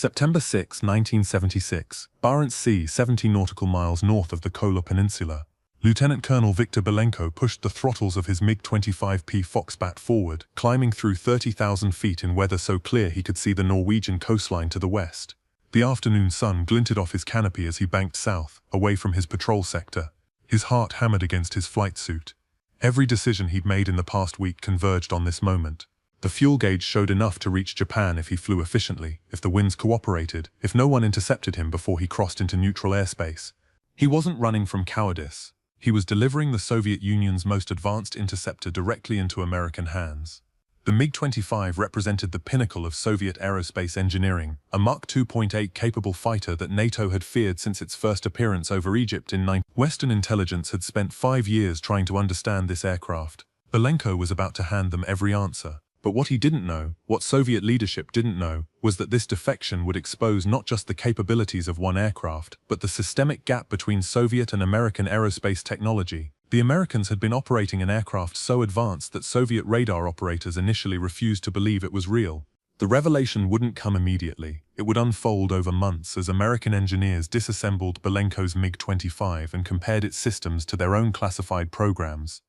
September 6, 1976, Barents Sea, 70 nautical miles north of the Kola Peninsula. Lieutenant Colonel Viktor Belenko pushed the throttles of his MiG-25 Foxbat forward, climbing through 30,000 feet in weather so clear he could see the Norwegian coastline to the west. The afternoon sun glinted off his canopy as he banked south, away from his patrol sector. His heart hammered against his flight suit. Every decision he'd made in the past week converged on this moment. The fuel gauge showed enough to reach Japan if he flew efficiently, if the winds cooperated, if no one intercepted him before he crossed into neutral airspace. He wasn't running from cowardice. He was delivering the Soviet Union's most advanced interceptor directly into American hands. The MiG-25 represented the pinnacle of Soviet aerospace engineering, a Mach 2.8 capable fighter that NATO had feared since its first appearance over Egypt in 19... Western intelligence had spent 5 years trying to understand this aircraft. Belenko was about to hand them every answer. But what he didn't know, what Soviet leadership didn't know, was that this defection would expose not just the capabilities of one aircraft, but the systemic gap between Soviet and American aerospace technology. The Americans had been operating an aircraft so advanced that Soviet radar operators initially refused to believe it was real. The revelation wouldn't come immediately. It would unfold over months as American engineers disassembled Belenko's MiG-25 and compared its systems to their own classified programs.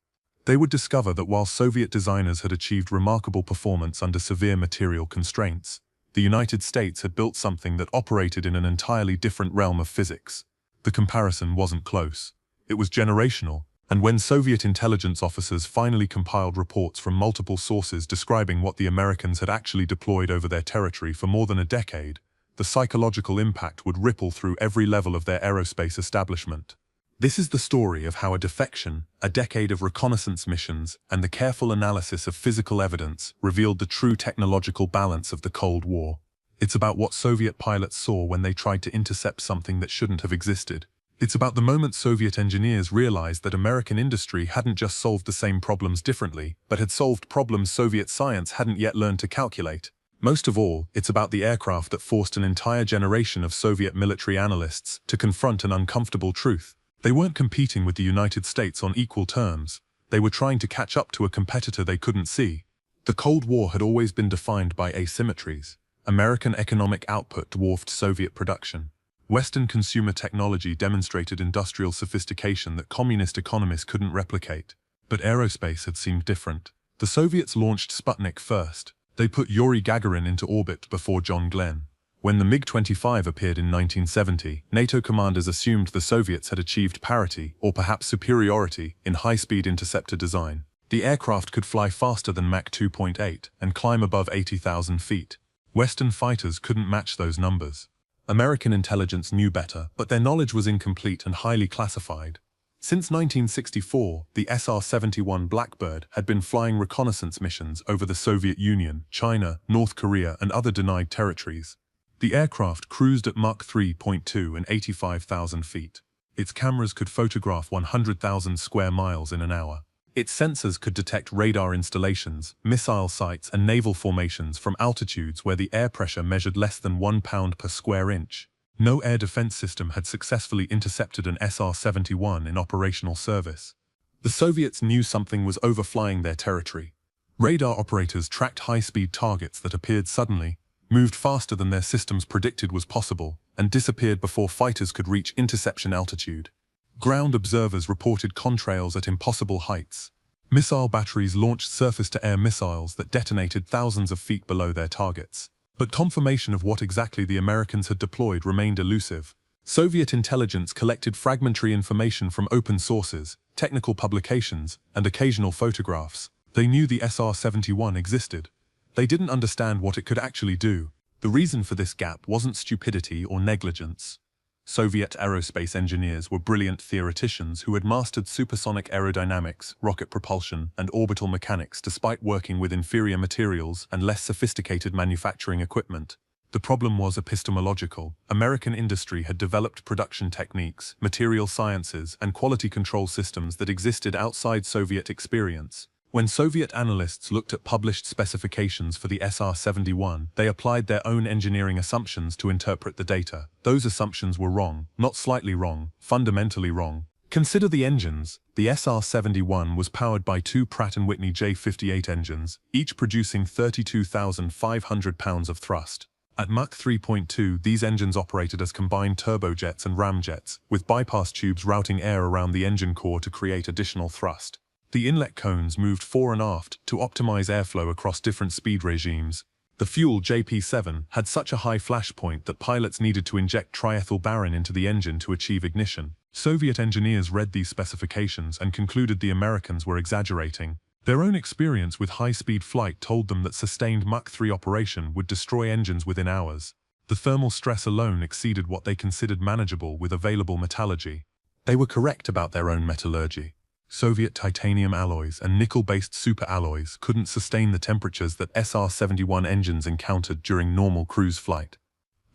They would discover that while Soviet designers had achieved remarkable performance under severe material constraints, the United States had built something that operated in an entirely different realm of physics. The comparison wasn't close. It was generational, and when Soviet intelligence officers finally compiled reports from multiple sources describing what the Americans had actually deployed over their territory for more than a decade, the psychological impact would ripple through every level of their aerospace establishment. This is the story of how a defection, a decade of reconnaissance missions, and the careful analysis of physical evidence revealed the true technological balance of the Cold War. It's about what Soviet pilots saw when they tried to intercept something that shouldn't have existed. It's about the moment Soviet engineers realized that American industry hadn't just solved the same problems differently, but had solved problems Soviet science hadn't yet learned to calculate. Most of all, it's about the aircraft that forced an entire generation of Soviet military analysts to confront an uncomfortable truth. They weren't competing with the United States on equal terms. They were trying to catch up to a competitor they couldn't see. The Cold War had always been defined by asymmetries. American economic output dwarfed Soviet production. Western consumer technology demonstrated industrial sophistication that communist economists couldn't replicate. But aerospace had seemed different. The Soviets launched Sputnik first. They put Yuri Gagarin into orbit before John Glenn. When the MiG-25 appeared in 1970, NATO commanders assumed the Soviets had achieved parity, or perhaps superiority, in high-speed interceptor design. The aircraft could fly faster than Mach 2.8 and climb above 80,000 feet. Western fighters couldn't match those numbers. American intelligence knew better, but their knowledge was incomplete and highly classified. Since 1964, the SR-71 Blackbird had been flying reconnaissance missions over the Soviet Union, China, North Korea, and other denied territories. The aircraft cruised at Mach 3.2 and 85,000 feet. Its cameras could photograph 100,000 square miles in an hour. Its sensors could detect radar installations, missile sites, and naval formations from altitudes where the air pressure measured less than 1 pound per square inch. No air defense system had successfully intercepted an SR-71 in operational service. The Soviets knew something was overflying their territory. Radar operators tracked high-speed targets that appeared suddenly, moved faster than their systems predicted was possible, and disappeared before fighters could reach interception altitude. Ground observers reported contrails at impossible heights. Missile batteries launched surface-to-air missiles that detonated thousands of feet below their targets. But confirmation of what exactly the Americans had deployed remained elusive. Soviet intelligence collected fragmentary information from open sources, technical publications, and occasional photographs. They knew the SR-71 existed. They didn't understand what it could actually do. The reason for this gap wasn't stupidity or negligence. Soviet aerospace engineers were brilliant theoreticians who had mastered supersonic aerodynamics, rocket propulsion, and orbital mechanics despite working with inferior materials and less sophisticated manufacturing equipment. The problem was epistemological. American industry had developed production techniques, material sciences, and quality control systems that existed outside Soviet experience. When Soviet analysts looked at published specifications for the SR-71, they applied their own engineering assumptions to interpret the data. Those assumptions were wrong, not slightly wrong, fundamentally wrong. Consider the engines. The SR-71 was powered by two Pratt & Whitney J58 engines, each producing 32,500 pounds of thrust. At Mach 3.2, these engines operated as combined turbojets and ramjets, with bypass tubes routing air around the engine core to create additional thrust. The inlet cones moved fore and aft to optimize airflow across different speed regimes. The fuel JP7 had such a high flash point that pilots needed to inject triethylbarin into the engine to achieve ignition. Soviet engineers read these specifications and concluded the Americans were exaggerating. Their own experience with high-speed flight told them that sustained Mach 3 operation would destroy engines within hours. The thermal stress alone exceeded what they considered manageable with available metallurgy. They were correct about their own metallurgy. Soviet titanium alloys and nickel-based superalloys couldn't sustain the temperatures that SR-71 engines encountered during normal cruise flight.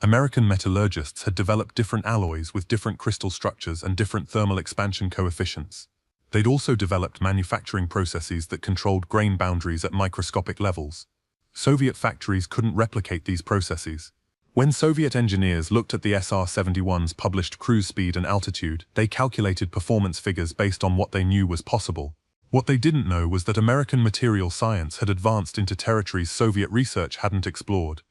American metallurgists had developed different alloys with different crystal structures and different thermal expansion coefficients. They'd also developed manufacturing processes that controlled grain boundaries at microscopic levels. Soviet factories couldn't replicate these processes. When Soviet engineers looked at the SR-71's published cruise speed and altitude, they calculated performance figures based on what they knew was possible. What they didn't know was that American material science had advanced into territories Soviet research hadn't explored.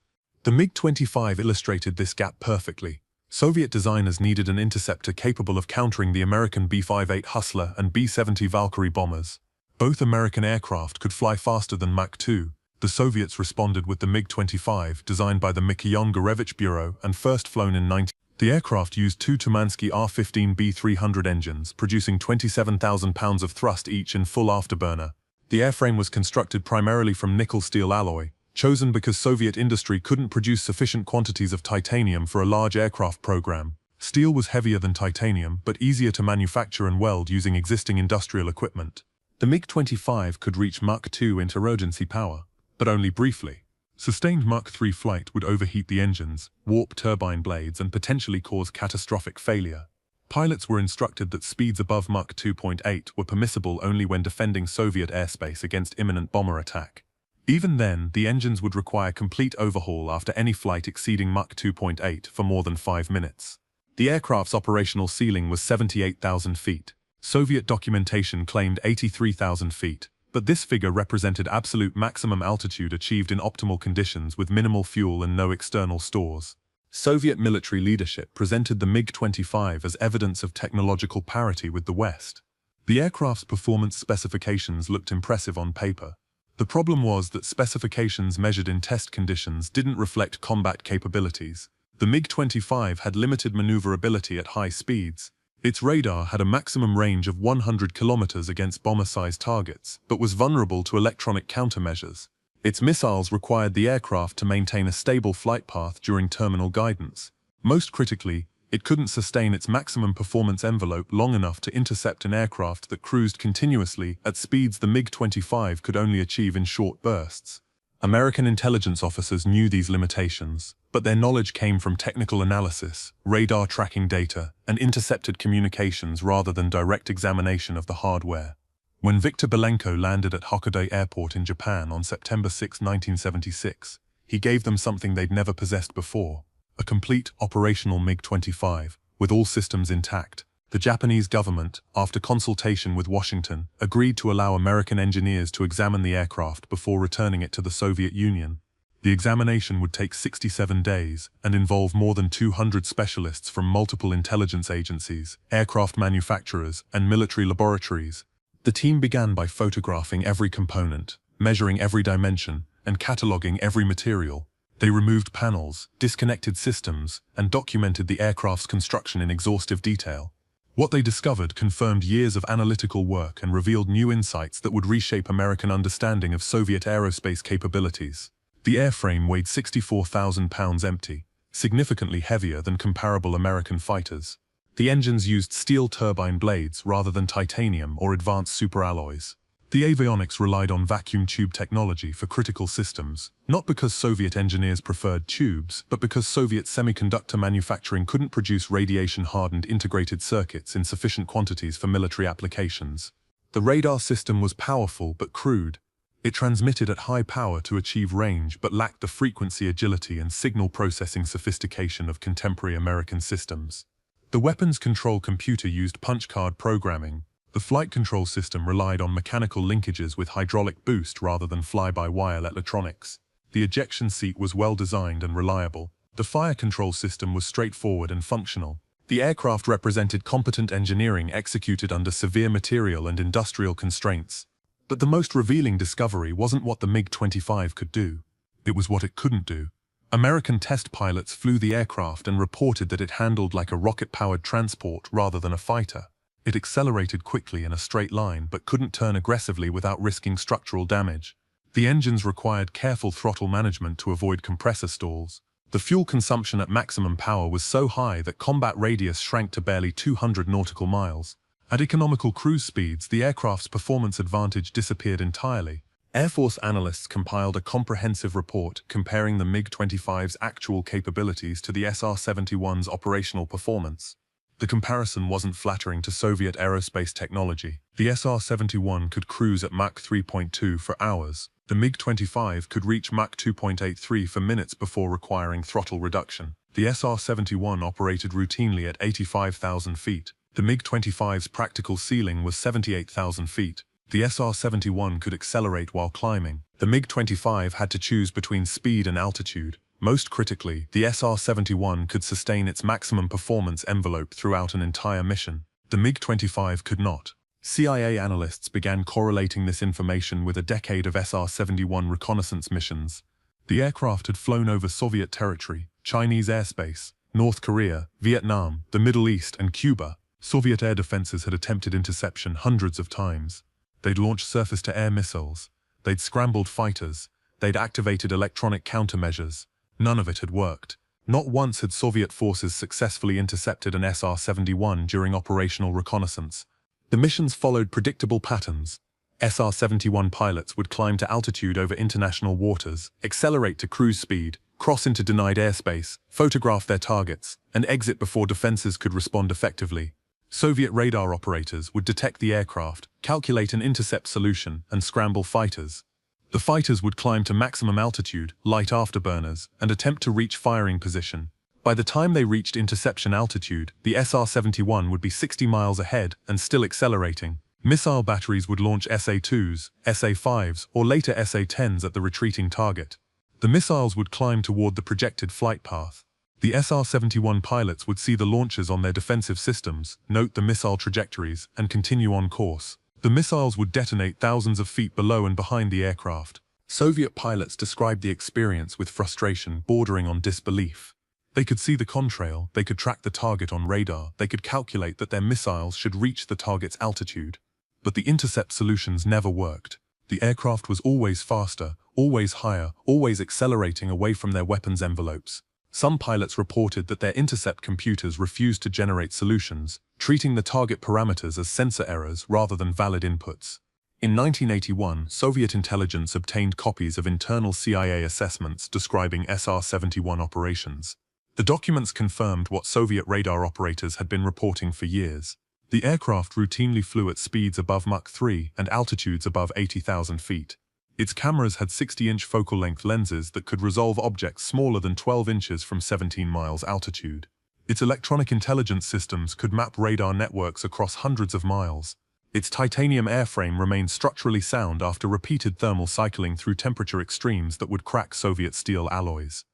The MiG-25 illustrated this gap perfectly. Soviet designers needed an interceptor capable of countering the American B-58 Hustler and B-70 Valkyrie bombers. Both American aircraft could fly faster than Mach 2. The Soviets responded with the MiG-25, designed by the Mikhayon-Gurevich Bureau and first flown in 19... The aircraft used two Tumansky R-15B-300 engines, producing 27,000 pounds of thrust each in full afterburner. The airframe was constructed primarily from nickel-steel alloy, chosen because Soviet industry couldn't produce sufficient quantities of titanium for a large aircraft program. Steel was heavier than titanium, but easier to manufacture and weld using existing industrial equipment. The MiG-25 could reach Mach 2 interurgency power, but only briefly. Sustained Mach 3 flight would overheat the engines, warp turbine blades, and potentially cause catastrophic failure. Pilots were instructed that speeds above Mach 2.8 were permissible only when defending Soviet airspace against imminent bomber attack. Even then, the engines would require complete overhaul after any flight exceeding Mach 2.8 for more than 5 minutes. The aircraft's operational ceiling was 78,000 feet. Soviet documentation claimed 83,000 feet, but this figure represented absolute maximum altitude achieved in optimal conditions with minimal fuel and no external stores. Soviet military leadership presented the MiG-25 as evidence of technological parity with the West. The aircraft's performance specifications looked impressive on paper. The problem was that specifications measured in test conditions didn't reflect combat capabilities. The MiG-25 had limited maneuverability at high speeds. Its radar had a maximum range of 100 kilometers against bomber-sized targets, but was vulnerable to electronic countermeasures. Its missiles required the aircraft to maintain a stable flight path during terminal guidance. Most critically, it couldn't sustain its maximum performance envelope long enough to intercept an aircraft that cruised continuously at speeds the MiG-25 could only achieve in short bursts. American intelligence officers knew these limitations, but their knowledge came from technical analysis, radar tracking data, and intercepted communications rather than direct examination of the hardware. When Viktor Belenko landed at Hokkaido Airport in Japan on September 6, 1976, he gave them something they'd never possessed before. A complete operational MiG-25, with all systems intact. The Japanese government, after consultation with Washington, agreed to allow American engineers to examine the aircraft before returning it to the Soviet Union. The examination would take 67 days and involve more than 200 specialists from multiple intelligence agencies, aircraft manufacturers, and military laboratories. The team began by photographing every component, measuring every dimension, and cataloging every material. They removed panels, disconnected systems, and documented the aircraft's construction in exhaustive detail. What they discovered confirmed years of analytical work and revealed new insights that would reshape American understanding of Soviet aerospace capabilities. The airframe weighed 64,000 pounds empty, significantly heavier than comparable American fighters. The engines used steel turbine blades rather than titanium or advanced superalloys. The avionics relied on vacuum tube technology for critical systems, not because Soviet engineers preferred tubes, but because Soviet semiconductor manufacturing couldn't produce radiation-hardened integrated circuits in sufficient quantities for military applications. The radar system was powerful but crude. It transmitted at high power to achieve range but lacked the frequency agility and signal processing sophistication of contemporary American systems. The weapons control computer used punch card programming. The flight control system relied on mechanical linkages with hydraulic boost rather than fly-by-wire electronics. The ejection seat was well designed and reliable. The fire control system was straightforward and functional. The aircraft represented competent engineering executed under severe material and industrial constraints. But the most revealing discovery wasn't what the MiG-25 could do. It was what it couldn't do. American test pilots flew the aircraft and reported that it handled like a rocket-powered transport rather than a fighter. It accelerated quickly in a straight line but couldn't turn aggressively without risking structural damage. The engines required careful throttle management to avoid compressor stalls. The fuel consumption at maximum power was so high that combat radius shrank to barely 200 nautical miles. At economical cruise speeds, the aircraft's performance advantage disappeared entirely. Air Force analysts compiled a comprehensive report comparing the MiG-25's actual capabilities to the SR-71's operational performance. The comparison wasn't flattering to Soviet aerospace technology. The SR-71 could cruise at Mach 3.2 for hours. The MiG-25 could reach Mach 2.83 for minutes before requiring throttle reduction. The SR-71 operated routinely at 85,000 feet. The MiG-25's practical ceiling was 78,000 feet. The SR-71 could accelerate while climbing. The MiG-25 had to choose between speed and altitude. Most critically, the SR-71 could sustain its maximum performance envelope throughout an entire mission. The MiG-25 could not. CIA analysts began correlating this information with a decade of SR-71 reconnaissance missions. The aircraft had flown over Soviet territory, Chinese airspace, North Korea, Vietnam, the Middle East, and Cuba. Soviet air defenses had attempted interception hundreds of times. They'd launched surface-to-air missiles. They'd scrambled fighters. They'd activated electronic countermeasures. None of it had worked. Not once had Soviet forces successfully intercepted an SR-71 during operational reconnaissance. The missions followed predictable patterns. SR-71 pilots would climb to altitude over international waters, accelerate to cruise speed, cross into denied airspace, photograph their targets, and exit before defenses could respond effectively. Soviet radar operators would detect the aircraft, calculate an intercept solution, and scramble fighters. The fighters would climb to maximum altitude, light afterburners, and attempt to reach firing position. By the time they reached interception altitude, the SR-71 would be 60 miles ahead and still accelerating. Missile batteries would launch SA-2s, SA-5s, or later SA-10s at the retreating target. The missiles would climb toward the projected flight path. The SR-71 pilots would see the launchers on their defensive systems, note the missile trajectories, and continue on course. The missiles would detonate thousands of feet below and behind the aircraft. Soviet pilots described the experience with frustration bordering on disbelief. They could see the contrail, they could track the target on radar, they could calculate that their missiles should reach the target's altitude. But the intercept solutions never worked. The aircraft was always faster, always higher, always accelerating away from their weapons envelopes. Some pilots reported that their intercept computers refused to generate solutions, treating the target parameters as sensor errors rather than valid inputs. In 1981, Soviet intelligence obtained copies of internal CIA assessments describing SR-71 operations. The documents confirmed what Soviet radar operators had been reporting for years. The aircraft routinely flew at speeds above Mach 3 and altitudes above 80,000 feet. Its cameras had 60-inch focal-length lenses that could resolve objects smaller than 12 inches from 17 miles altitude. Its electronic intelligence systems could map radar networks across hundreds of miles. Its titanium airframe remained structurally sound after repeated thermal cycling through temperature extremes that would crack Soviet steel alloys.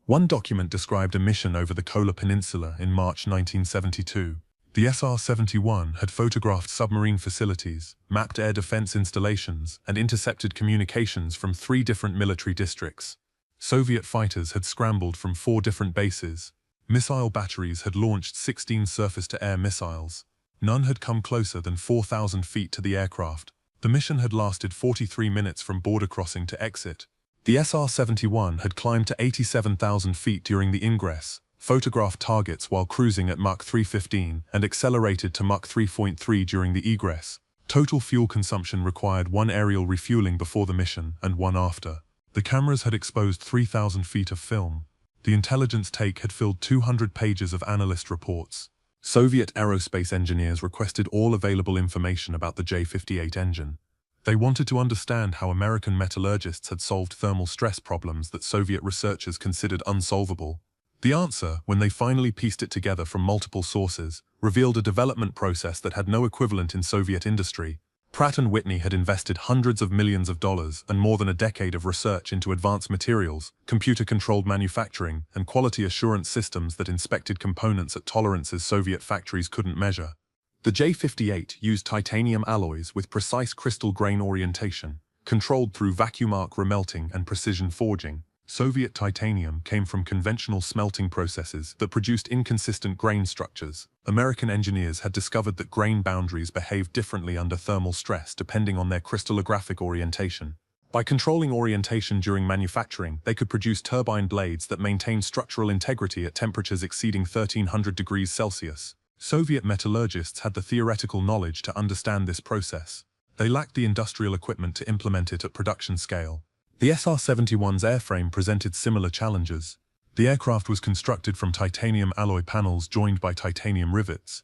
One document described a mission over the Kola Peninsula in March 1972. The SR-71 had photographed submarine facilities, mapped air defense installations, and intercepted communications from 3 different military districts. Soviet fighters had scrambled from 4 different bases. Missile batteries had launched 16 surface-to-air missiles. None had come closer than 4,000 feet to the aircraft. The mission had lasted 43 minutes from border crossing to exit. The SR-71 had climbed to 87,000 feet during the ingress, photographed targets while cruising at Mach 3:15, and accelerated to Mach 3.3 during the egress. Total fuel consumption required 1 aerial refueling before the mission and 1 after. The cameras had exposed 3,000 feet of film. The intelligence take had filled 200 pages of analyst reports. Soviet aerospace engineers requested all available information about the J-58 engine. They wanted to understand how American metallurgists had solved thermal stress problems that Soviet researchers considered unsolvable. The answer, when they finally pieced it together from multiple sources, revealed a development process that had no equivalent in Soviet industry: Pratt & Whitney had invested hundreds of millions of dollars and more than a decade of research into advanced materials, computer-controlled manufacturing, and quality assurance systems that inspected components at tolerances Soviet factories couldn't measure. The J-58 used titanium alloys with precise crystal grain orientation, controlled through vacuum arc remelting and precision forging. Soviet titanium came from conventional smelting processes that produced inconsistent grain structures. American engineers had discovered that grain boundaries behaved differently under thermal stress depending on their crystallographic orientation. By controlling orientation during manufacturing, they could produce turbine blades that maintained structural integrity at temperatures exceeding 1300 degrees Celsius. Soviet metallurgists had the theoretical knowledge to understand this process. They lacked the industrial equipment to implement it at production scale. The SR-71's airframe presented similar challenges. The aircraft was constructed from titanium alloy panels joined by titanium rivets.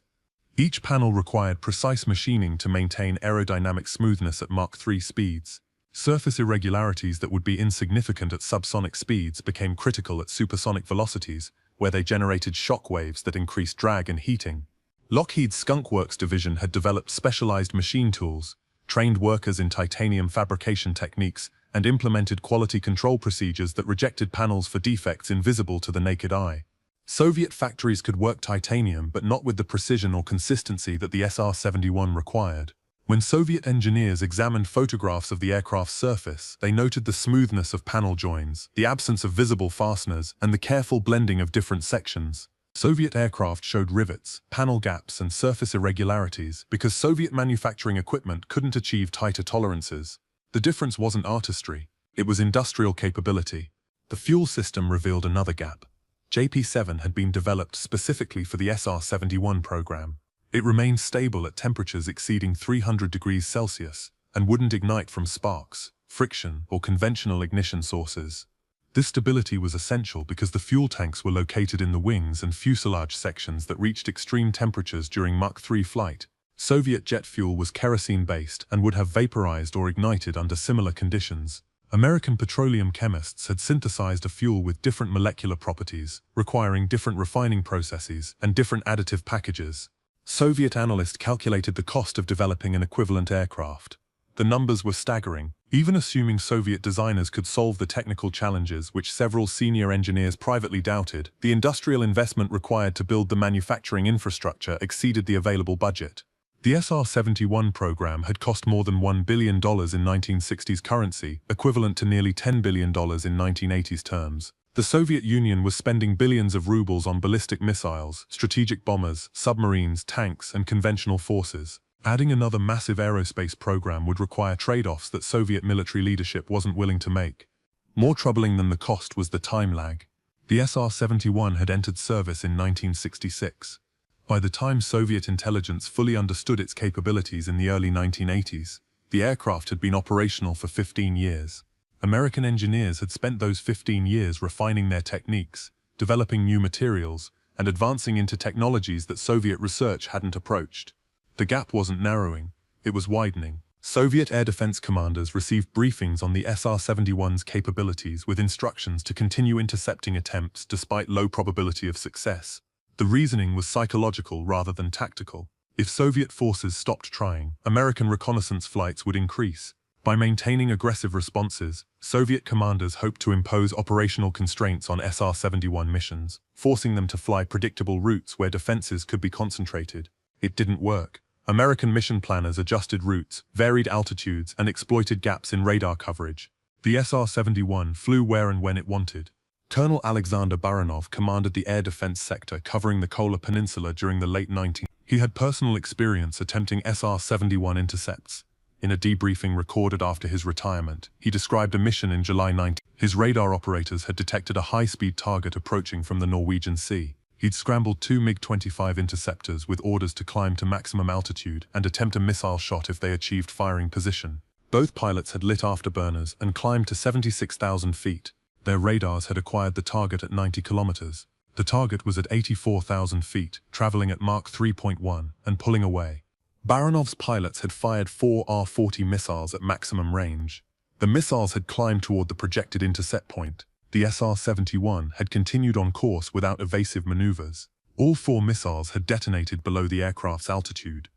Each panel required precise machining to maintain aerodynamic smoothness at Mach 3 speeds. Surface irregularities that would be insignificant at subsonic speeds became critical at supersonic velocities, where they generated shock waves that increased drag and heating. Lockheed's Skunk Works division had developed specialized machine tools, trained workers in titanium fabrication techniques, and implemented quality control procedures that rejected panels for defects invisible to the naked eye. Soviet factories could work titanium but not with the precision or consistency that the SR-71 required. When Soviet engineers examined photographs of the aircraft's surface, they noted the smoothness of panel joins, the absence of visible fasteners, and the careful blending of different sections. Soviet aircraft showed rivets, panel gaps, and surface irregularities because Soviet manufacturing equipment couldn't achieve tighter tolerances. The difference wasn't artistry, it was industrial capability. The fuel system revealed another gap. JP-7 had been developed specifically for the SR-71 program. It remained stable at temperatures exceeding 300 degrees Celsius and wouldn't ignite from sparks, friction, or conventional ignition sources. This stability was essential because the fuel tanks were located in the wings and fuselage sections that reached extreme temperatures during Mach 3 flight. Soviet jet fuel was kerosene-based and would have vaporized or ignited under similar conditions. American petroleum chemists had synthesized a fuel with different molecular properties, requiring different refining processes and different additive packages. Soviet analysts calculated the cost of developing an equivalent aircraft. The numbers were staggering. Even assuming Soviet designers could solve the technical challenges which several senior engineers privately doubted, the industrial investment required to build the manufacturing infrastructure exceeded the available budget. The SR-71 program had cost more than $1 billion in 1960s currency, equivalent to nearly $10 billion in 1980s terms. The Soviet Union was spending billions of rubles on ballistic missiles, strategic bombers, submarines, tanks, and conventional forces. Adding another massive aerospace program would require trade-offs that Soviet military leadership wasn't willing to make. More troubling than the cost was the time lag. The SR-71 had entered service in 1966. By the time Soviet intelligence fully understood its capabilities in the early 1980s, the aircraft had been operational for 15 years. American engineers had spent those 15 years refining their techniques, developing new materials, and advancing into technologies that Soviet research hadn't approached. The gap wasn't narrowing, it was widening. Soviet air defense commanders received briefings on the SR-71's capabilities with instructions to continue intercepting attempts despite low probability of success. The reasoning was psychological rather than tactical. If Soviet forces stopped trying, American reconnaissance flights would increase. By maintaining aggressive responses, Soviet commanders hoped to impose operational constraints on SR-71 missions, forcing them to fly predictable routes where defenses could be concentrated. It didn't work. American mission planners adjusted routes, varied altitudes, and exploited gaps in radar coverage. The SR-71 flew where and when it wanted. Colonel Alexander Baranov commanded the air defense sector covering the Kola Peninsula during the late 19th. He had personal experience attempting SR-71 intercepts. In a debriefing recorded after his retirement, he described a mission in July 19. His radar operators had detected a high-speed target approaching from the Norwegian Sea. He'd scrambled 2 MiG-25 interceptors with orders to climb to maximum altitude and attempt a missile shot if they achieved firing position. Both pilots had lit afterburners and climbed to 76,000 feet. Their radars had acquired the target at 90 kilometers. The target was at 84,000 feet, traveling at Mach 3.1 and pulling away. Baranov's pilots had fired 4 R-40 missiles at maximum range. The missiles had climbed toward the projected intercept point. The SR-71 had continued on course without evasive maneuvers. All 4 missiles had detonated below the aircraft's altitude.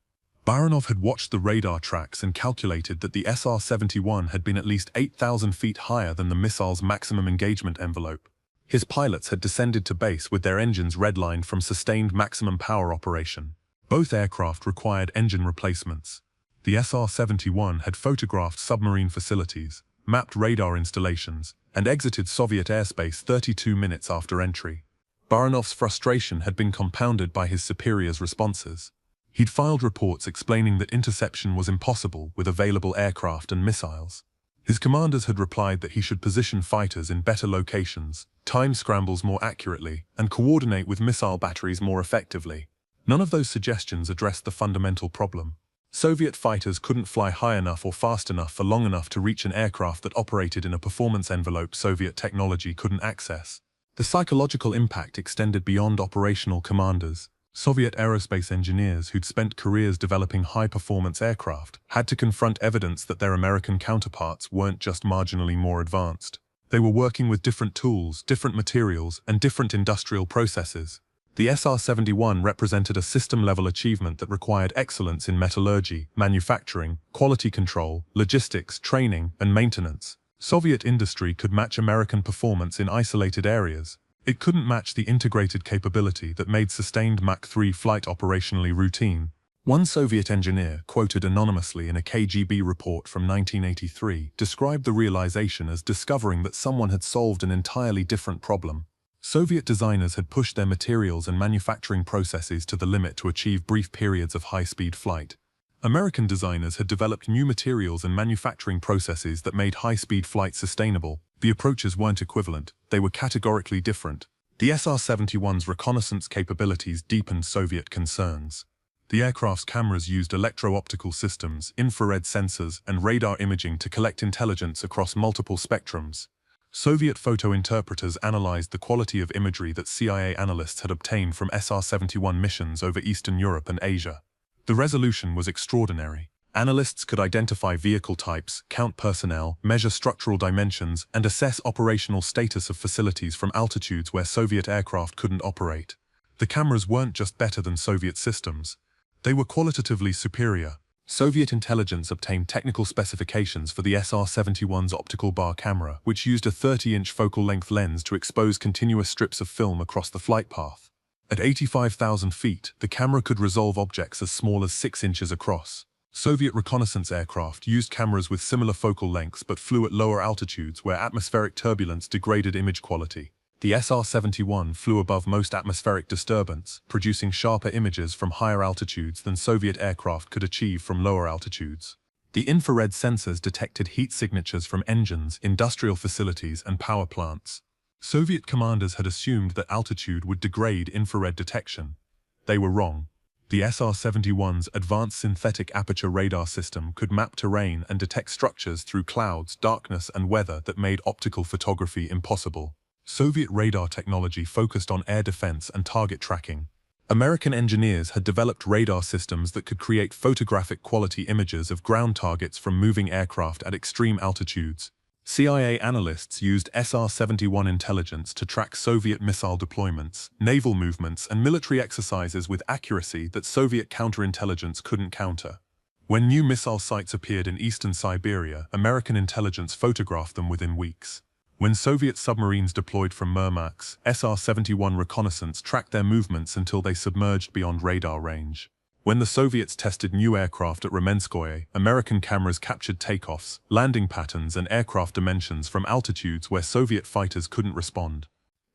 Baranov had watched the radar tracks and calculated that the SR-71 had been at least 8,000 feet higher than the missile's maximum engagement envelope. His pilots had descended to base with their engines redlined from sustained maximum power operation. Both aircraft required engine replacements. The SR-71 had photographed submarine facilities, mapped radar installations, and exited Soviet airspace 32 minutes after entry. Baranov's frustration had been compounded by his superiors' responses. He'd filed reports explaining that interception was impossible with available aircraft and missiles. His commanders had replied that he should position fighters in better locations, time scrambles more accurately, and coordinate with missile batteries more effectively. None of those suggestions addressed the fundamental problem. Soviet fighters couldn't fly high enough or fast enough for long enough to reach an aircraft that operated in a performance envelope Soviet technology couldn't access. The psychological impact extended beyond operational commanders. Soviet aerospace engineers who'd spent careers developing high-performance aircraft had to confront evidence that their American counterparts weren't just marginally more advanced. They were working with different tools, different materials, and different industrial processes. The SR-71 represented a system-level achievement that required excellence in metallurgy, manufacturing, quality control, logistics, training, and maintenance. Soviet industry could match American performance in isolated areas. It couldn't match the integrated capability that made sustained Mach 3 flight operationally routine. One Soviet engineer, quoted anonymously in a KGB report from 1983, described the realization as discovering that someone had solved an entirely different problem. Soviet designers had pushed their materials and manufacturing processes to the limit to achieve brief periods of high-speed flight. American designers had developed new materials and manufacturing processes that made high-speed flight sustainable. The approaches weren't equivalent, they were categorically different. The SR-71's reconnaissance capabilities deepened Soviet concerns. The aircraft's cameras used electro-optical systems, infrared sensors, and radar imaging to collect intelligence across multiple spectrums. Soviet photo interpreters analyzed the quality of imagery that CIA analysts had obtained from SR-71 missions over Eastern Europe and Asia. The resolution was extraordinary. Analysts could identify vehicle types, count personnel, measure structural dimensions, and assess operational status of facilities from altitudes where Soviet aircraft couldn't operate. The cameras weren't just better than Soviet systems. They were qualitatively superior. Soviet intelligence obtained technical specifications for the SR-71's optical bar camera, which used a 30-inch focal length lens to expose continuous strips of film across the flight path. At 85,000 feet, the camera could resolve objects as small as 6 inches across. Soviet reconnaissance aircraft used cameras with similar focal lengths but flew at lower altitudes where atmospheric turbulence degraded image quality. The SR-71 flew above most atmospheric disturbance, producing sharper images from higher altitudes than Soviet aircraft could achieve from lower altitudes. The infrared sensors detected heat signatures from engines, industrial facilities, and power plants. Soviet commanders had assumed that altitude would degrade infrared detection. They were wrong. The SR-71's advanced synthetic aperture radar system could map terrain and detect structures through clouds, darkness, and weather that made optical photography impossible. Soviet radar technology focused on air defense and target tracking. American engineers had developed radar systems that could create photographic-quality images of ground targets from moving aircraft at extreme altitudes. CIA analysts used SR-71 intelligence to track Soviet missile deployments, naval movements, and military exercises with accuracy that Soviet counterintelligence couldn't counter. When new missile sites appeared in eastern Siberia, American intelligence photographed them within weeks. When Soviet submarines deployed from Murmansk, SR-71 reconnaissance tracked their movements until they submerged beyond radar range. When the Soviets tested new aircraft at Ramenskoye, American cameras captured takeoffs, landing patterns, and aircraft dimensions from altitudes where Soviet fighters couldn't respond.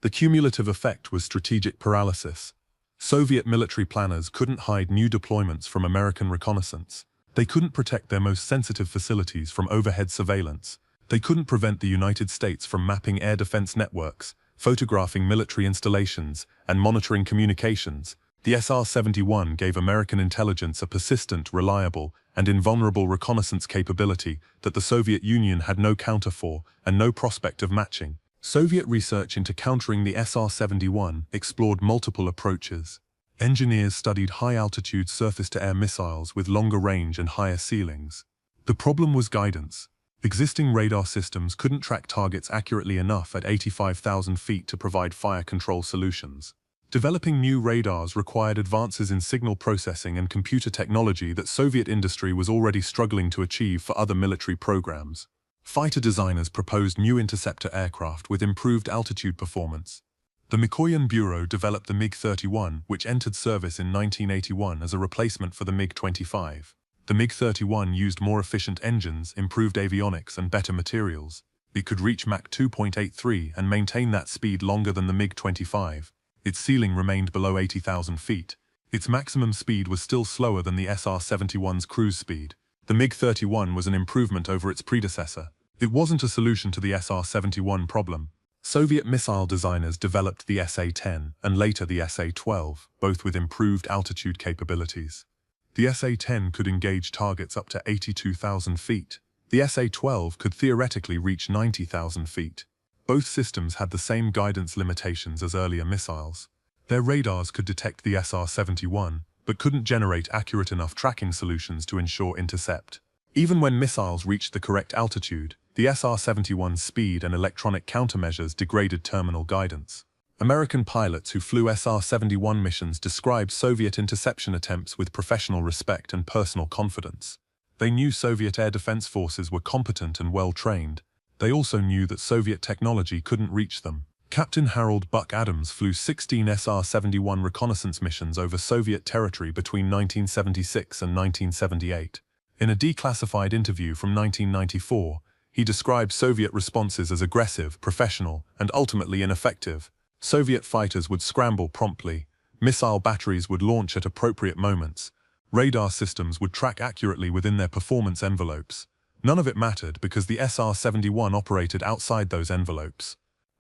The cumulative effect was strategic paralysis. Soviet military planners couldn't hide new deployments from American reconnaissance. They couldn't protect their most sensitive facilities from overhead surveillance. They couldn't prevent the United States from mapping air defense networks, photographing military installations, and monitoring communications. The SR-71 gave American intelligence a persistent, reliable, and invulnerable reconnaissance capability that the Soviet Union had no counter for and no prospect of matching. Soviet research into countering the SR-71 explored multiple approaches. Engineers studied high-altitude surface-to-air missiles with longer range and higher ceilings. The problem was guidance. Existing radar systems couldn't track targets accurately enough at 85,000 feet to provide fire control solutions. Developing new radars required advances in signal processing and computer technology that Soviet industry was already struggling to achieve for other military programs. Fighter designers proposed new interceptor aircraft with improved altitude performance. The Mikoyan Bureau developed the MiG-31, which entered service in 1981 as a replacement for the MiG-25. The MiG-31 used more efficient engines, improved avionics, and better materials. It could reach Mach 2.83 and maintain that speed longer than the MiG-25. Its ceiling remained below 80,000 feet. Its maximum speed was still slower than the SR-71's cruise speed. The MiG-31 was an improvement over its predecessor. It wasn't a solution to the SR-71 problem. Soviet missile designers developed the SA-10 and later the SA-12, both with improved altitude capabilities. The SA-10 could engage targets up to 82,000 feet. The SA-12 could theoretically reach 90,000 feet. Both systems had the same guidance limitations as earlier missiles. Their radars could detect the SR-71, but couldn't generate accurate enough tracking solutions to ensure intercept. Even when missiles reached the correct altitude, the SR-71's speed and electronic countermeasures degraded terminal guidance. American pilots who flew SR-71 missions described Soviet interception attempts with professional respect and personal confidence. They knew Soviet air defense forces were competent and well-trained. They also knew that Soviet technology couldn't reach them. Captain Harold "Buck" Adams flew 16 SR-71 reconnaissance missions over Soviet territory between 1976 and 1978. In a declassified interview from 1994, he described Soviet responses as aggressive, professional, and ultimately ineffective. Soviet fighters would scramble promptly, missile batteries would launch at appropriate moments, radar systems would track accurately within their performance envelopes. None of it mattered because the SR-71 operated outside those envelopes.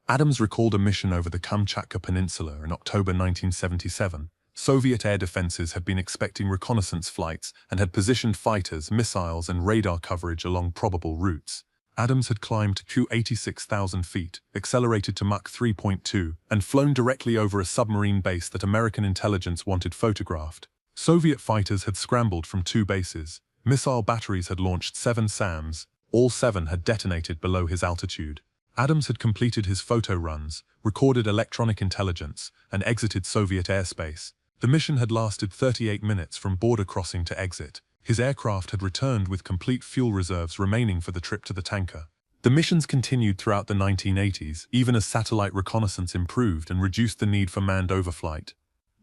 Adams recalled a mission over the Kamchatka Peninsula in October 1977. Soviet air defenses had been expecting reconnaissance flights and had positioned fighters, missiles, and radar coverage along probable routes. Adams had climbed to 86,000 feet, accelerated to Mach 3.2, and flown directly over a submarine base that American intelligence wanted photographed. Soviet fighters had scrambled from 2 bases. Missile batteries had launched 7 SAMs. All 7 had detonated below his altitude. Adams had completed his photo runs, recorded electronic intelligence, and exited Soviet airspace. The mission had lasted 38 minutes from border crossing to exit. His aircraft had returned with complete fuel reserves remaining for the trip to the tanker. The missions continued throughout the 1980s, even as satellite reconnaissance improved and reduced the need for manned overflight.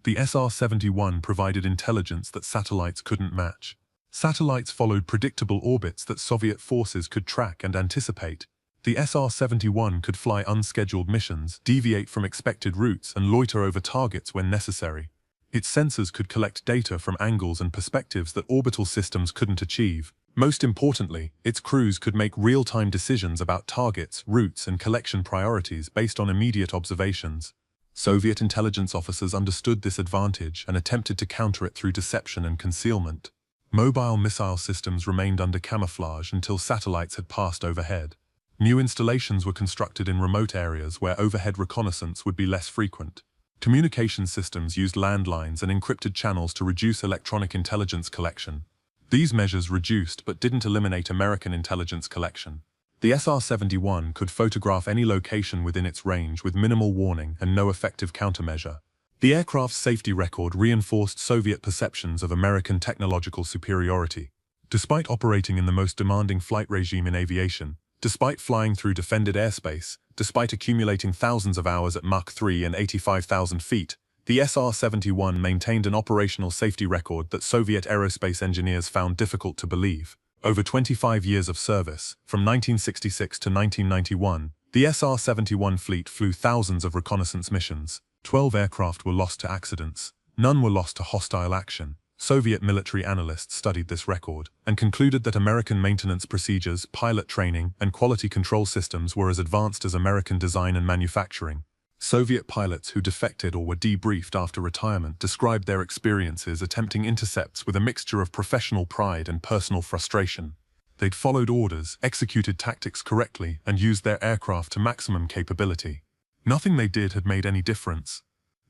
The SR-71 provided intelligence that satellites couldn't match. Satellites followed predictable orbits that Soviet forces could track and anticipate. The SR-71 could fly unscheduled missions, deviate from expected routes, and loiter over targets when necessary. Its sensors could collect data from angles and perspectives that orbital systems couldn't achieve. Most importantly, its crews could make real-time decisions about targets, routes, and collection priorities based on immediate observations. Soviet intelligence officers understood this advantage and attempted to counter it through deception and concealment. Mobile missile systems remained under camouflage until satellites had passed overhead. New installations were constructed in remote areas where overhead reconnaissance would be less frequent. Communication systems used landlines and encrypted channels to reduce electronic intelligence collection. These measures reduced but didn't eliminate American intelligence collection. The SR-71 could photograph any location within its range with minimal warning and no effective countermeasure. The aircraft's safety record reinforced Soviet perceptions of American technological superiority. Despite operating in the most demanding flight regime in aviation, despite flying through defended airspace, despite accumulating thousands of hours at Mach 3 and 85,000 feet, the SR-71 maintained an operational safety record that Soviet aerospace engineers found difficult to believe. Over 25 years of service, from 1966 to 1991, the SR-71 fleet flew thousands of reconnaissance missions. 12 aircraft were lost to accidents. None were lost to hostile action. Soviet military analysts studied this record and concluded that American maintenance procedures, pilot training, and quality control systems were as advanced as American design and manufacturing. Soviet pilots who defected or were debriefed after retirement described their experiences attempting intercepts with a mixture of professional pride and personal frustration. They'd followed orders, executed tactics correctly, and used their aircraft to maximum capability. Nothing they did had made any difference.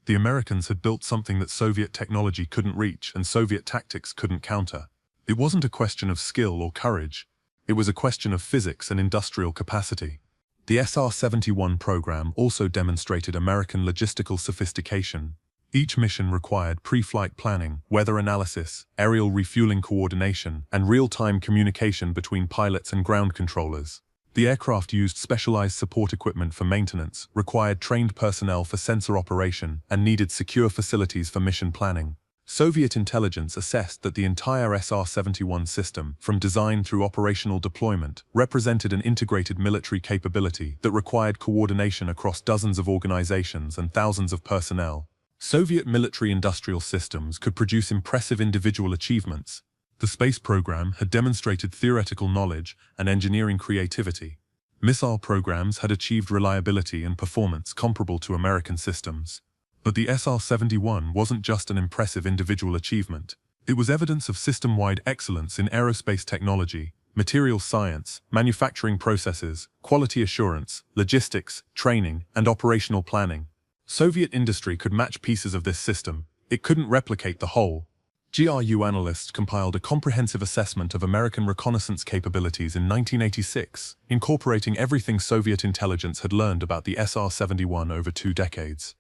The Americans had built something that Soviet technology couldn't reach and Soviet tactics couldn't counter. It wasn't a question of skill or courage. It was a question of physics and industrial capacity. The SR-71 program also demonstrated American logistical sophistication. Each mission required pre-flight planning, weather analysis, aerial refueling coordination, and real-time communication between pilots and ground controllers. The aircraft used specialized support equipment for maintenance, required trained personnel for sensor operation, and needed secure facilities for mission planning. Soviet intelligence assessed that the entire SR-71 system, from design through operational deployment, represented an integrated military capability that required coordination across dozens of organizations and thousands of personnel. Soviet military-industrial systems could produce impressive individual achievements. The space program had demonstrated theoretical knowledge and engineering creativity. Missile programs had achieved reliability and performance comparable to American systems. But the SR-71 wasn't just an impressive individual achievement. It was evidence of system-wide excellence in aerospace technology, materials science, manufacturing processes, quality assurance, logistics, training, and operational planning. Soviet industry could match pieces of this system. It couldn't replicate the whole. GRU analysts compiled a comprehensive assessment of American reconnaissance capabilities in 1986, incorporating everything Soviet intelligence had learned about the SR-71 over 2 decades.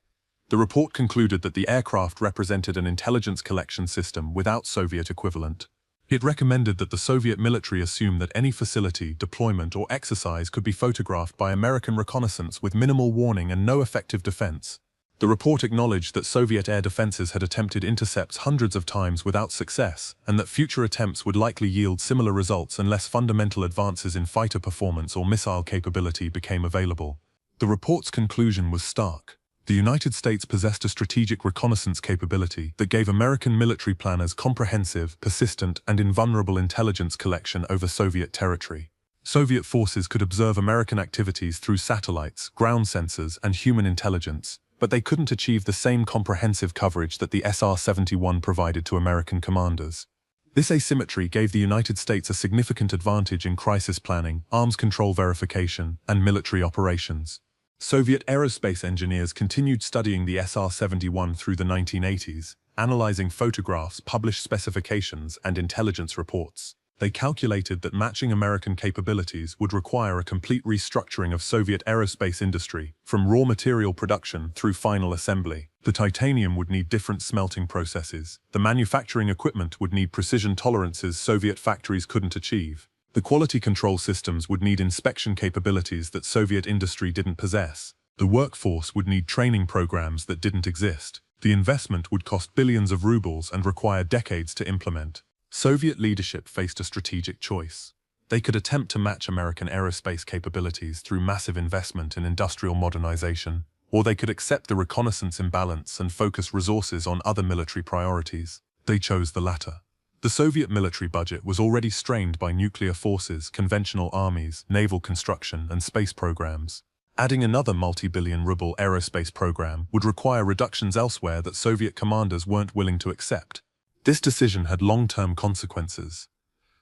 The report concluded that the aircraft represented an intelligence collection system without Soviet equivalent. It recommended that the Soviet military assume that any facility, deployment, or exercise could be photographed by American reconnaissance with minimal warning and no effective defense. The report acknowledged that Soviet air defenses had attempted intercepts hundreds of times without success, and that future attempts would likely yield similar results unless fundamental advances in fighter performance or missile capability became available. The report's conclusion was stark. The United States possessed a strategic reconnaissance capability that gave American military planners comprehensive, persistent, and invulnerable intelligence collection over Soviet territory. Soviet forces could observe American activities through satellites, ground sensors, and human intelligence, but they couldn't achieve the same comprehensive coverage that the SR-71 provided to American commanders. This asymmetry gave the United States a significant advantage in crisis planning, arms control verification, and military operations. Soviet aerospace engineers continued studying the SR-71 through the 1980s, analyzing photographs, published specifications, and intelligence reports. They calculated that matching American capabilities would require a complete restructuring of Soviet aerospace industry, from raw material production through final assembly. The titanium would need different smelting processes. The manufacturing equipment would need precision tolerances Soviet factories couldn't achieve. The quality control systems would need inspection capabilities that Soviet industry didn't possess. The workforce would need training programs that didn't exist. The investment would cost billions of rubles and require decades to implement. Soviet leadership faced a strategic choice. They could attempt to match American aerospace capabilities through massive investment in industrial modernization, or they could accept the reconnaissance imbalance and focus resources on other military priorities. They chose the latter. The Soviet military budget was already strained by nuclear forces, conventional armies, naval construction, and space programs. Adding another multi-billion ruble aerospace program would require reductions elsewhere that Soviet commanders weren't willing to accept. This decision had long-term consequences.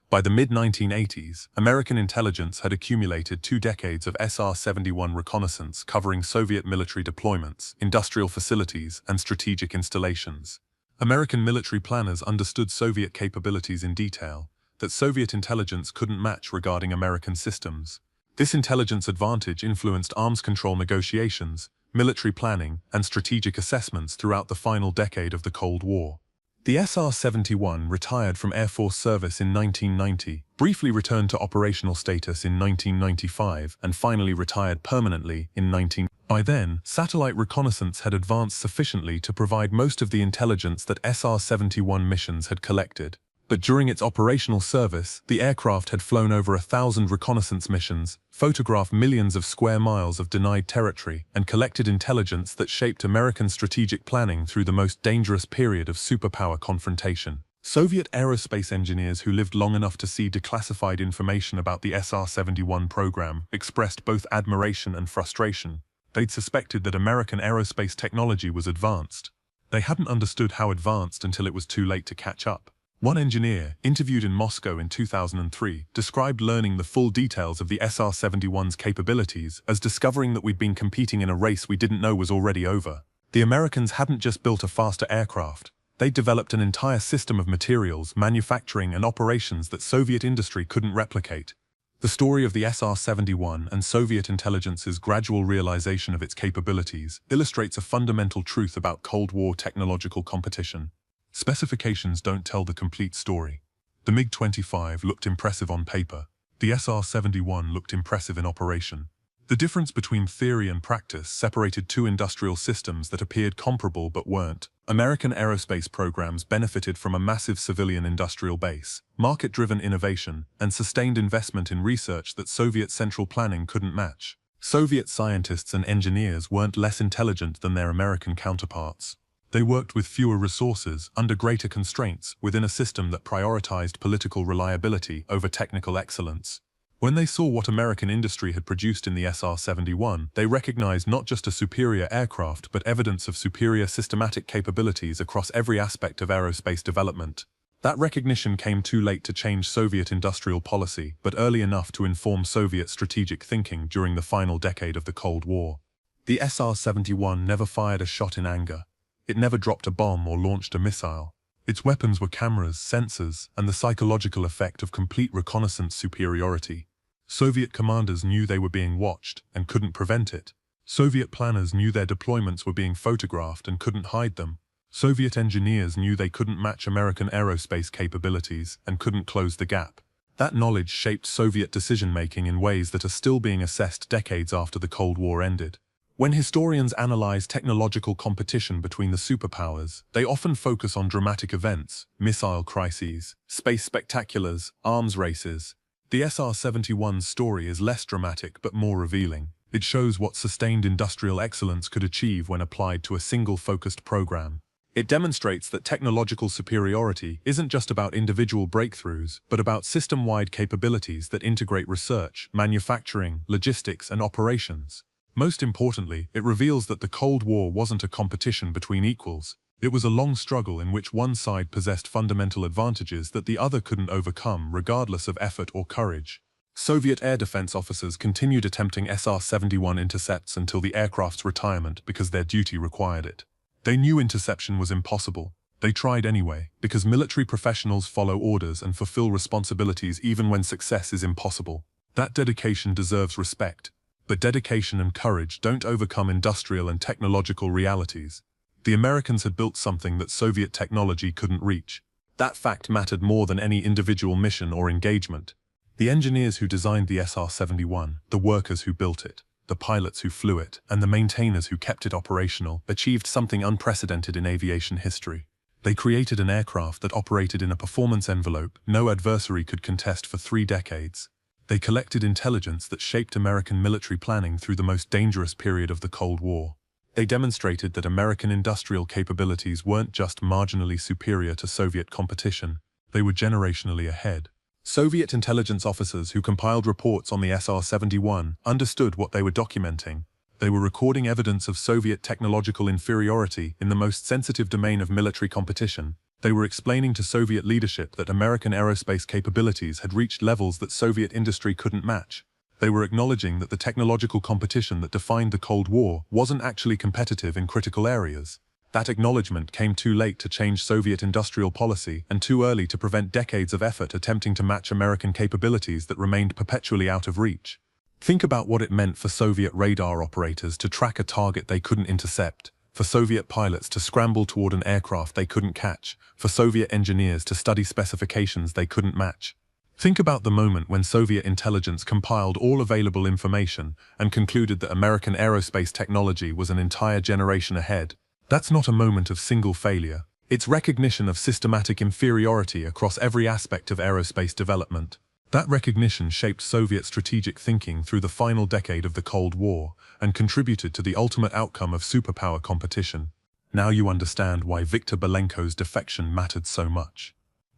By the mid-1980s, American intelligence had accumulated 2 decades of SR-71 reconnaissance covering Soviet military deployments, industrial facilities, and strategic installations. American military planners understood Soviet capabilities in detail, that Soviet intelligence couldn't match regarding American systems. This intelligence advantage influenced arms control negotiations, military planning, and strategic assessments throughout the final decade of the Cold War. The SR-71 retired from Air Force service in 1990, briefly returned to operational status in 1995, and finally retired permanently in 1990. By then, satellite reconnaissance had advanced sufficiently to provide most of the intelligence that SR-71 missions had collected. But during its operational service, the aircraft had flown over 1,000 reconnaissance missions, photographed millions of square miles of denied territory, and collected intelligence that shaped American strategic planning through the most dangerous period of superpower confrontation. Soviet aerospace engineers who lived long enough to see declassified information about the SR-71 program expressed both admiration and frustration. They'd suspected that American aerospace technology was advanced. They hadn't understood how advanced until it was too late to catch up. One engineer, interviewed in Moscow in 2003, described learning the full details of the SR-71's capabilities as discovering that we'd been competing in a race we didn't know was already over. The Americans hadn't just built a faster aircraft. They'd developed an entire system of materials, manufacturing, and operations that Soviet industry couldn't replicate. The story of the SR-71 and Soviet intelligence's gradual realization of its capabilities illustrates a fundamental truth about Cold War technological competition. Specifications don't tell the complete story. The MiG-25 looked impressive on paper. The SR-71 looked impressive in operation. The difference between theory and practice separated two industrial systems that appeared comparable but weren't. American aerospace programs benefited from a massive civilian industrial base, market-driven innovation, and sustained investment in research that Soviet central planning couldn't match. Soviet scientists and engineers weren't less intelligent than their American counterparts. They worked with fewer resources, under greater constraints, within a system that prioritized political reliability over technical excellence. When they saw what American industry had produced in the SR-71, they recognized not just a superior aircraft but evidence of superior systematic capabilities across every aspect of aerospace development. That recognition came too late to change Soviet industrial policy, but early enough to inform Soviet strategic thinking during the final decade of the Cold War. The SR-71 never fired a shot in anger. It never dropped a bomb or launched a missile. Its weapons were cameras, sensors, and the psychological effect of complete reconnaissance superiority. Soviet commanders knew they were being watched and couldn't prevent it. Soviet planners knew their deployments were being photographed and couldn't hide them. Soviet engineers knew they couldn't match American aerospace capabilities and couldn't close the gap. That knowledge shaped Soviet decision-making in ways that are still being assessed decades after the Cold War ended. When historians analyze technological competition between the superpowers, they often focus on dramatic events, missile crises, space spectaculars, arms races. The SR-71's story is less dramatic but more revealing. It shows what sustained industrial excellence could achieve when applied to a single focused program. It demonstrates that technological superiority isn't just about individual breakthroughs, but about system-wide capabilities that integrate research, manufacturing, logistics, and operations. Most importantly, it reveals that the Cold War wasn't a competition between equals. It was a long struggle in which one side possessed fundamental advantages that the other couldn't overcome regardless of effort or courage. Soviet air defense officers continued attempting SR-71 intercepts until the aircraft's retirement because their duty required it. They knew interception was impossible. They tried anyway, because military professionals follow orders and fulfill responsibilities even when success is impossible. That dedication deserves respect. But dedication and courage don't overcome industrial and technological realities. The Americans had built something that Soviet technology couldn't reach. That fact mattered more than any individual mission or engagement. The engineers who designed the SR-71, the workers who built it, the pilots who flew it, and the maintainers who kept it operational, achieved something unprecedented in aviation history. They created an aircraft that operated in a performance envelope no adversary could contest for 3 decades. They collected intelligence that shaped American military planning through the most dangerous period of the Cold War. They demonstrated that American industrial capabilities weren't just marginally superior to Soviet competition, they were generationally ahead. Soviet intelligence officers who compiled reports on the SR-71 understood what they were documenting. They were recording evidence of Soviet technological inferiority in the most sensitive domain of military competition. They were explaining to Soviet leadership that American aerospace capabilities had reached levels that Soviet industry couldn't match. They were acknowledging that the technological competition that defined the Cold War wasn't actually competitive in critical areas. That acknowledgement came too late to change Soviet industrial policy and too early to prevent decades of effort attempting to match American capabilities that remained perpetually out of reach. Think about what it meant for Soviet radar operators to track a target they couldn't intercept, for Soviet pilots to scramble toward an aircraft they couldn't catch, for Soviet engineers to study specifications they couldn't match. Think about the moment when Soviet intelligence compiled all available information and concluded that American aerospace technology was an entire generation ahead. That's not a moment of single failure. It's recognition of systematic inferiority across every aspect of aerospace development. That recognition shaped Soviet strategic thinking through the final decade of the Cold War and contributed to the ultimate outcome of superpower competition. Now you understand why Viktor Belenko's defection mattered so much.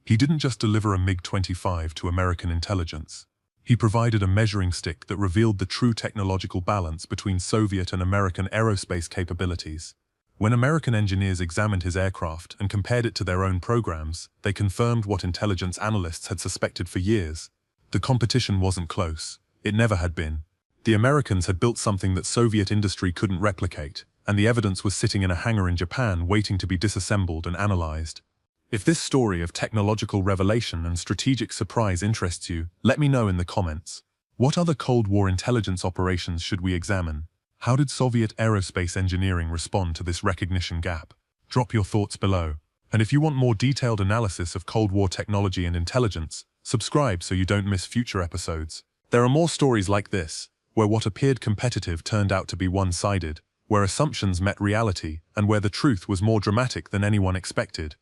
He didn't just deliver a MiG-25 to American intelligence. He provided a measuring stick that revealed the true technological balance between Soviet and American aerospace capabilities. When American engineers examined his aircraft and compared it to their own programs, they confirmed what intelligence analysts had suspected for years. The competition wasn't close. It never had been. The Americans had built something that Soviet industry couldn't replicate, and the evidence was sitting in a hangar in Japan waiting to be disassembled and analyzed. If this story of technological revelation and strategic surprise interests you, let me know in the comments. What other Cold War intelligence operations should we examine? How did Soviet aerospace engineering respond to this recognition gap? Drop your thoughts below. And if you want more detailed analysis of Cold War technology and intelligence, subscribe so you don't miss future episodes. There are more stories like this, where what appeared competitive turned out to be one-sided, where assumptions met reality, and where the truth was more dramatic than anyone expected.